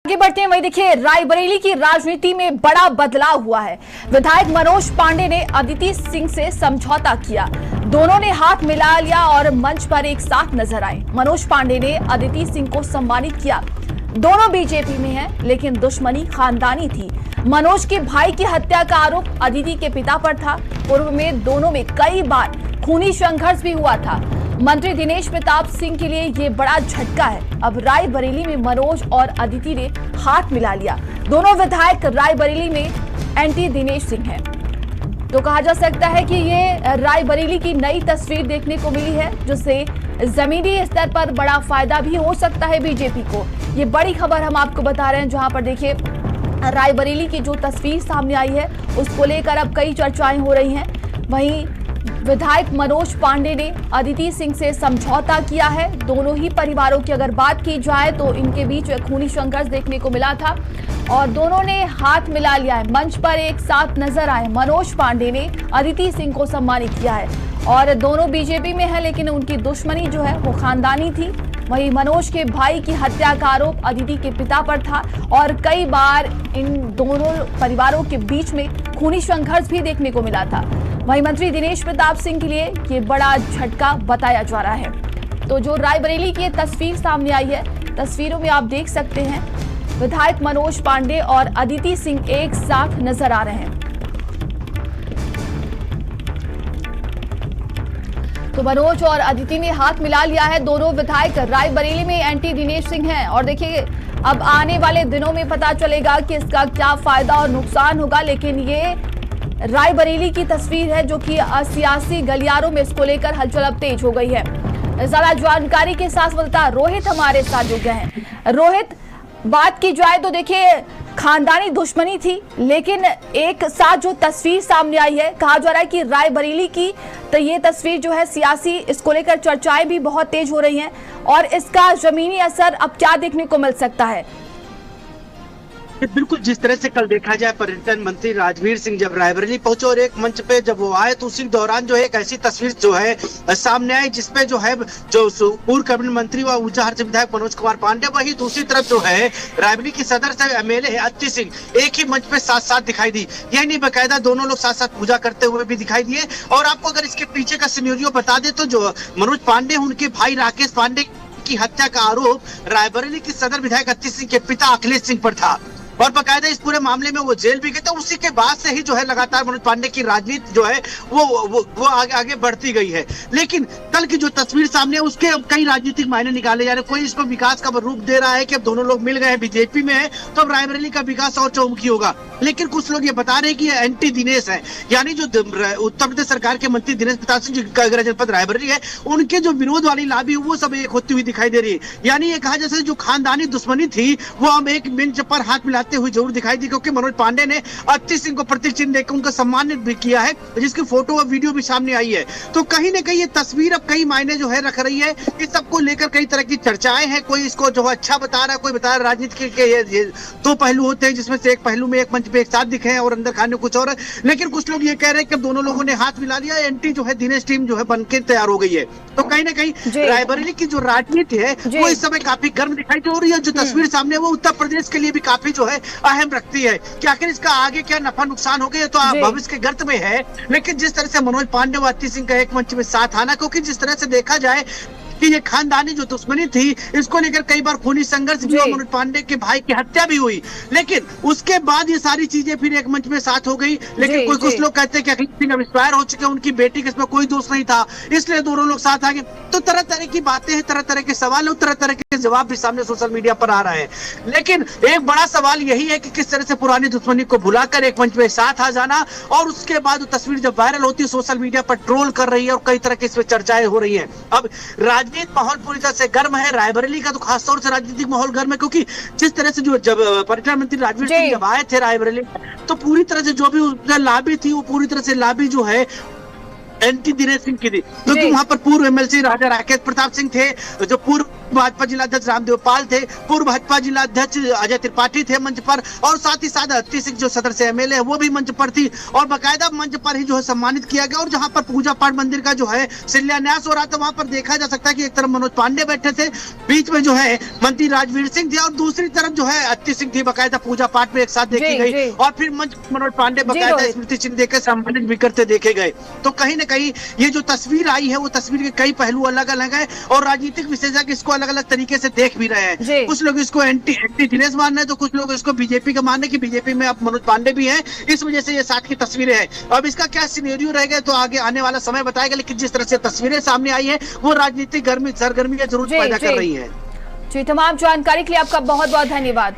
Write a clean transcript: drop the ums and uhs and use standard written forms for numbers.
आगे बढ़ते हैं। वही देखिए, रायबरेली की राजनीति में बड़ा बदलाव हुआ है। विधायक मनोज पांडे ने अदिति सिंह से समझौता किया। दोनों ने हाथ मिला लिया और मंच पर एक साथ नजर आए। मनोज पांडे ने अदिति सिंह को सम्मानित किया। दोनों बीजेपी में हैं, लेकिन दुश्मनी खानदानी थी। मनोज के भाई की हत्या का आरोप अदिति के पिता पर था। पूर्व में दोनों में कई बार खूनी संघर्ष भी हुआ था। मंत्री दिनेश प्रताप सिंह के लिए ये बड़ा झटका है। अब रायबरेली में मनोज और अदिति ने हाथ मिला लिया। दोनों विधायक रायबरेली में एंटी दिनेश सिंह हैं। तो कहा जा सकता है कि ये रायबरेली की नई तस्वीर देखने को मिली है, जिससे जमीनी स्तर पर बड़ा फायदा भी हो सकता है बीजेपी को। ये बड़ी खबर हम आपको बता रहे हैं, जहां पर देखिए रायबरेली की जो तस्वीर सामने आई है उसको लेकर अब कई चर्चाएं हो रही हैं। वहीं विधायक मनोज पांडे ने अदिति सिंह से समझौता किया है। दोनों ही परिवारों की अगर बात की जाए तो इनके बीच खूनी संघर्ष देखने को मिला था और दोनों ने हाथ मिला लिया है। मंच पर एक साथ नजर आए। मनोज पांडे ने अदिति सिंह को सम्मानित किया है और दोनों बीजेपी में है, लेकिन उनकी दुश्मनी जो है वो खानदानी थी। वहीं मनोज के भाई की हत्या का आरोप अदिति के पिता पर था और कई बार इन दोनों परिवारों के बीच में खूनी संघर्ष भी देखने को मिला था। वहीं मंत्री दिनेश प्रताप सिंह के लिए ये बड़ा झटका बताया जा रहा है। तो जो रायबरेली की तस्वीर सामने आई है, तस्वीरों में आप देख सकते हैं विधायक मनोज पांडे और अदिति सिंह एक साथ नजर आ रहे हैं। तो मनोज और अदिति ने हाथ मिला लिया है। दोनों विधायक रायबरेली में एंटी दिनेश सिंह हैं और देखिए अब आने वाले दिनों में पता चलेगा कि इसका क्या फायदा और नुकसान होगा। लेकिन ये रायबरेली की तस्वीर है जो कि सियासी गलियारों में इसको लेकर हलचल अब तेज हो गई है। ज्यादा जानकारी के साथ बोलता रोहित हमारे साथ जुड़ गए हैं। रोहित, बात की जाए तो देखिए खानदानी दुश्मनी थी, लेकिन एक साथ जो तस्वीर सामने आई है, कहा जा रहा है कि रायबरेली की तो ये तस्वीर जो है सियासी, इसको लेकर चर्चाएं भी बहुत तेज हो रही हैं और इसका जमीनी असर अब क्या देखने को मिल सकता है? बिल्कुल, जिस तरह से कल देखा जाए पर्यटन मंत्री राजवीर सिंह जब रायबरेली पहुंचे और एक मंच पे जब वो आए तो उसी दौरान जो है एक ऐसी तस्वीर जो है सामने आई जिसपे जो है जो पूर्व कैबिनेट मंत्री व ऊंचाहार से विधायक मनोज कुमार पांडे, वही दूसरी तरफ जो है रायबरेली की सदर से एमएलए अदिति सिंह एक ही मंच पे साथ साथ दिखाई दी। यही नहीं, बाकायदा दोनों लोग साथ साथ पूजा करते हुए भी दिखाई दिए। और आपको अगर इसके पीछे का सिनेरियो बता दे तो जो मनोज पांडे उनके भाई राकेश पांडे की हत्या का आरोप रायबरेली की सदर विधायक अदिति सिंह के पिता अखिलेश सिंह पर था और बकायदा इस पूरे मामले में वो जेल भी गए। तो उसी के बाद से ही जो है लगातार मनोज पांडे की राजनीति जो है वो आगे बढ़ती गई है। लेकिन कल की जो तस्वीर सामने है उसके अब कई राजनीतिक मायने निकाले जा रहे हैं। कोई इसको विकास का रूप दे रहा है कि अब दोनों लोग मिल गए हैं, बीजेपी में है तो अब रायबरेली का विकास और चौमुखी होगा। लेकिन कुछ लोग ये बता रहे हैं कि ये एंटी दिनेश है, यानी जो उत्तर प्रदेश सरकार के मंत्री दिनेश प्रताप सिंह जिनका जनपद रायबरेली है, उनके जो विरोध वाली लाबी वो सब एक होती हुई दिखाई दे रही है। यानी ये कहा जैसे जो खानदानी दुश्मनी थी वो हम एक मंच पर हाथ मिलाते हुए जरूर दिखाई दी, क्योंकि मनोज पांडे ने अदिति सिंह को प्रतीक चिन्ह देकर उनका सम्मानित भी किया है, जिसकी फोटो और वीडियो भी सामने आई है। तो कहीं न कहीं ये तस्वीर अब कई मायने जो है रख रही है। इस सबको लेकर कई तरह की चर्चाएं हैं। कोई इसको जो अच्छा बता रहा है, कोई बता रहा है राजनीति के ये दो पहलू होते हैं, जिसमें से एक पहलू में एक मंच पे एक साथ दिखे हैं और अंदर खाने कुछ और। लेकिन कुछ लोग ये कह रहे हैं कि दोनों लोगों ने हाथ मिला लिया, एंटी जो है दिनेश टीम जो है बनकर तैयार हो गई है। तो कहीं ना कहीं रायबरेली की जो राजनीति है वो इस समय काफी गर्म दिखाई दे रही है। जो तस्वीर सामने है वो उत्तर प्रदेश के लिए भी काफी जो है अहम रखती है कि आखिर इसका आगे क्या नफा नुकसान हो गया तो भविष्य के गर्त में है। लेकिन जिस तरह से मनोज पांडे व अदिति सिंह का एक मंच में साथ आना, क्योंकि जिस तरह से देखा जाए कि ये खानदानी जो दुश्मनी थी इसको लेकर कई बार खूनी संघर्ष भी हुआ, मनोज पांडे के भाई की हत्या भी हुई, लेकिन उसके बाद ये सारी चीजें फिर एक मंच में साथ हो गई। लेकिन कुछ लोग कहते हैं कि अखिलेश सिंह अब एक्सपायर हो चुके हैं, उनकी बेटी के इसमें कोई दोष नहीं था, इसलिए दोनों लोग साथ आ गए। तो तरह तरह की बातें हैं, तरह तरह के सवाल और तरह तरह के जवाब भी सामने सोशल मीडिया पर आ रहे हैं। लेकिन एक बड़ा सवाल यही है कि किस तरह से पुरानी दुश्मनी को भुलाकर एक मंच में साथ आ जाना, और उसके बाद वो तस्वीर जब वायरल होती है सोशल मीडिया पर ट्रोल कर रही है और कई तरह की इसमें चर्चाएं हो रही है। अब राजनीतिक माहौल पूरी तरह से गर्म है। रायबरेली का तो खासतौर से राजनीतिक माहौल गर्म है, क्योंकि जिस तरह से जो जब पर्यटन मंत्री राजवीर सिंह जब आए थे रायबरेली तो पूरी तरह से जो भी उसका लाबी थी वो पूरी तरह से लाबी जो है एंटी दिनेश सिंह की थी, क्योंकि वहां पर पूर्व एमएलसी राजा राकेश प्रताप सिंह थे, जो पूर्व भाजपा जिलाध्यक्ष रामदेव पाल थे, पूर्व भाजपा जिलाध्यक्ष अजय त्रिपाठी थे मंच पर, और साथ ही साथ अत्ती सिंह जो सदर से एमएलए है वो भी मंच पर थी, और बाकायदा मंच पर ही जो है सम्मानित किया गया। और जहां पर पूजा पाठ मंदिर का जो है शिलान्यास हो रहा था, वहां पर देखा जा सकता है कि एक तरफ मनोज पांडे बैठे थे, बीच में जो है मंत्री राजवीर सिंह थे, और दूसरी तरफ जो है अत्ती सिंह थी। बाकायदा पूजा पाठ में एक साथ देखी गई, और फिर मंच मनोज पांडे बाकायदा स्मृति चिन्ह देकर सम्मानित भी करते देखे गए। तो कहीं ना कहीं ये जो तस्वीर आई है वो तस्वीर के कई पहलू अलग अलग है, और राजनीतिक विशेषज्ञ इसको अलग अलग तरीके से देख भी रहे हैं। कुछ लोग इसको एंटी दिनेश मान रहे हैं, तो कुछ लोग इसको बीजेपी का मान रहे हैं कि बीजेपी में अब मनोज पांडे भी हैं, इस वजह से ये साथ की तस्वीरें हैं। अब इसका क्या सिनेरियो रहेगा तो आगे आने वाला समय बताएगा, लेकिन जिस तरह से तस्वीरें सामने आई है वो राजनीतिक सरगर्मी जरूर पैदा कर रही है। जी, तमाम जानकारी के लिए आपका बहुत बहुत धन्यवाद।